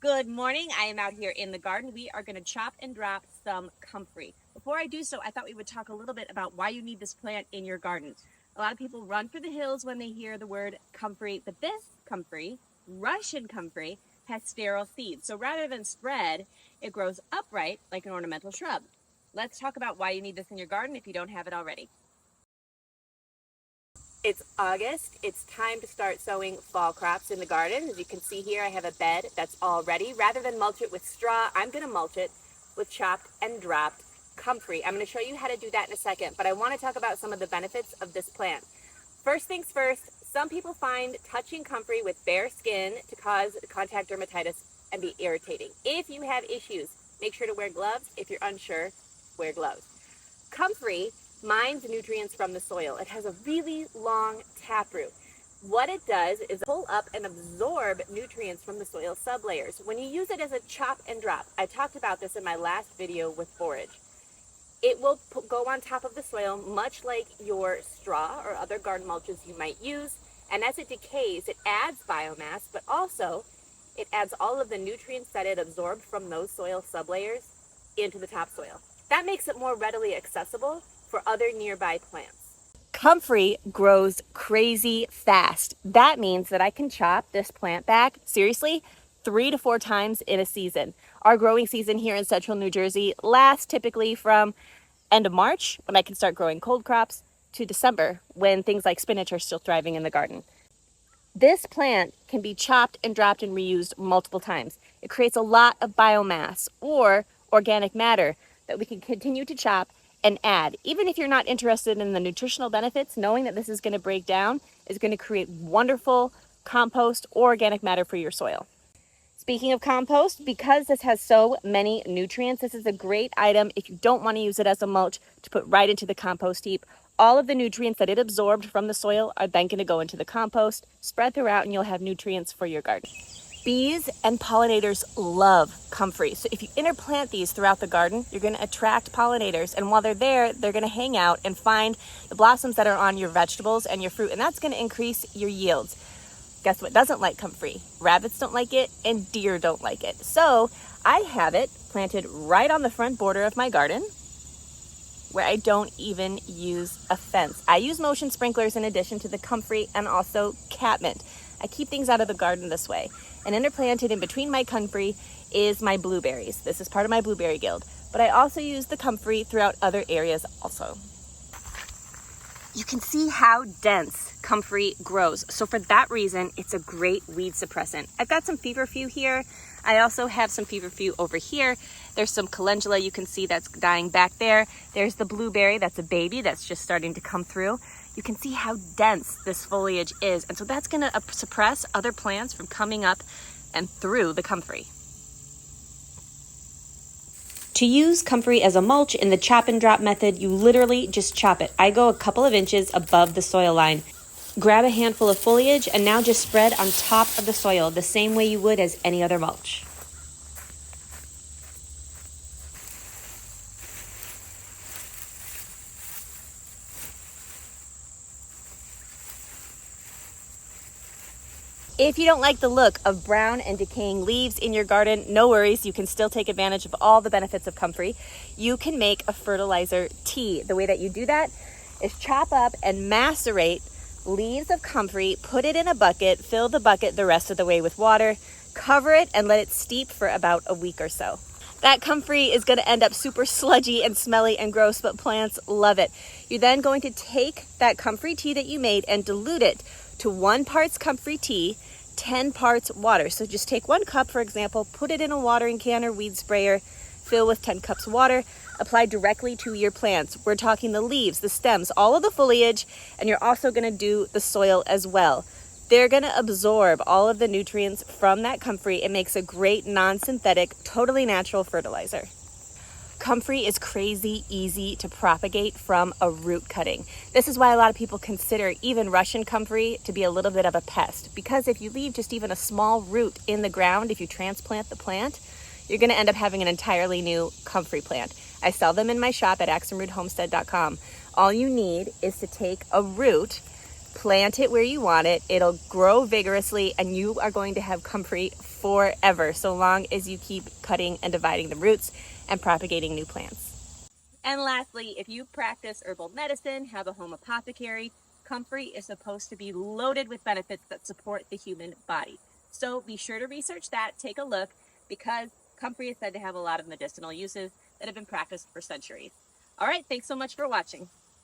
Good morning. I am out here in the garden. We are going to chop and drop some comfrey. Before I do so, I thought we would talk a little bit about why you need this plant in your garden. A lot of people run for the hills when they hear the word comfrey, but this comfrey, Russian comfrey, has sterile seeds. So rather than spread, it grows upright like an ornamental shrub. Let's talk about why you need this in your garden if you don't have it already. It's August. It's time to start sowing fall crops in the garden. As you can see here, I have a bed that's all ready. Rather than mulch it with straw, I'm going to mulch it with chopped and dropped comfrey. I'm going to show you how to do that in a second, but I want to talk about some of the benefits of this plant. First things first, some people find touching comfrey with bare skin to cause contact dermatitis and be irritating. If you have issues, make sure to wear gloves. If you're unsure, wear gloves. Comfrey mines nutrients from the soil. It has a really long taproot. What it does is pull up and absorb nutrients from the soil sublayers. When you use it as a chop and drop, I talked about this in my last video with forage. It will go on top of the soil much like your straw or other garden mulches you might use, and as it decays, it adds biomass, but also it adds all of the nutrients that it absorbed from those soil sublayers into the topsoil. That makes it more readily accessible for other nearby plants. Comfrey grows crazy fast. That means that I can chop this plant back, seriously, 3 to 4 times in a season. Our growing season here in central New Jersey lasts typically from end of March, when I can start growing cold crops, to December, when things like spinach are still thriving in the garden. This plant can be chopped and dropped and reused multiple times. It creates a lot of biomass or organic matter that we can continue to chop and add. Even if you're not interested in the nutritional benefits, knowing that this is going to break down is going to create wonderful compost or organic matter for your soil. Speaking of compost, because this has so many nutrients, this is a great item if you don't want to use it as a mulch to put right into the compost heap. All of the nutrients that it absorbed from the soil are then going to go into the compost, spread throughout, and you'll have nutrients for your garden. Bees and pollinators love comfrey. So if you interplant these throughout the garden, you're going to attract pollinators. And while they're there, they're going to hang out and find the blossoms that are on your vegetables and your fruit. And that's going to increase your yields. Guess what doesn't like comfrey? Rabbits don't like it and deer don't like it. So I have it planted right on the front border of my garden where I don't even use a fence. I use motion sprinklers in addition to the comfrey and also catmint. I keep things out of the garden this way. And interplanted in between my comfrey is my blueberries. This is part of my blueberry guild. But I also use the comfrey throughout other areas also. You can see how dense comfrey grows. So for that reason, it's a great weed suppressant. I've got some feverfew here. I also have some feverfew over here. There's some calendula you can see that's dying back there. There's the blueberry, that's a baby that's just starting to come through. You can see how dense this foliage is. And so that's gonna suppress other plants from coming up and through the comfrey. To use comfrey as a mulch in the chop and drop method, you literally just chop it. I go a couple of inches above the soil line. Grab a handful of foliage and now just spread on top of the soil the same way you would as any other mulch. If you don't like the look of brown and decaying leaves in your garden, no worries. You can still take advantage of all the benefits of comfrey. You can make a fertilizer tea. The way that you do that is chop up and macerate leaves of comfrey, put it in a bucket, fill the bucket the rest of the way with water, cover it, and let it steep for about a week or so. That comfrey is going to end up super sludgy and smelly and gross, but plants love it. You're then going to take that comfrey tea that you made and dilute it to 1 part comfrey tea, 10 parts water. So just take 1 cup, for example, put it in a watering can or weed sprayer, fill with 10 cups water, apply directly to your plants. We're talking the leaves, the stems, all of the foliage, and you're also going to do the soil as well. They're going to absorb all of the nutrients from that comfrey. It makes a great non-synthetic, totally natural fertilizer. Comfrey is crazy easy to propagate from a root cutting. This is why a lot of people consider even Russian comfrey to be a little bit of a pest, because if you leave just even a small root in the ground, if you transplant the plant, you're going to end up having an entirely new comfrey plant. I sell them in my shop at ACCUMULATION.com. All you need is to take a root, plant it where you want it, it'll grow vigorously, and you are going to have comfrey forever, so long as you keep cutting and dividing the roots and propagating new plants. And lastly, if you practice herbal medicine, have a home apothecary, Comfrey is supposed to be loaded with benefits that support the human body. So be sure to research that, take a look, because Comfrey is said to have a lot of medicinal uses that have been practiced for centuries. All right, thanks so much for watching.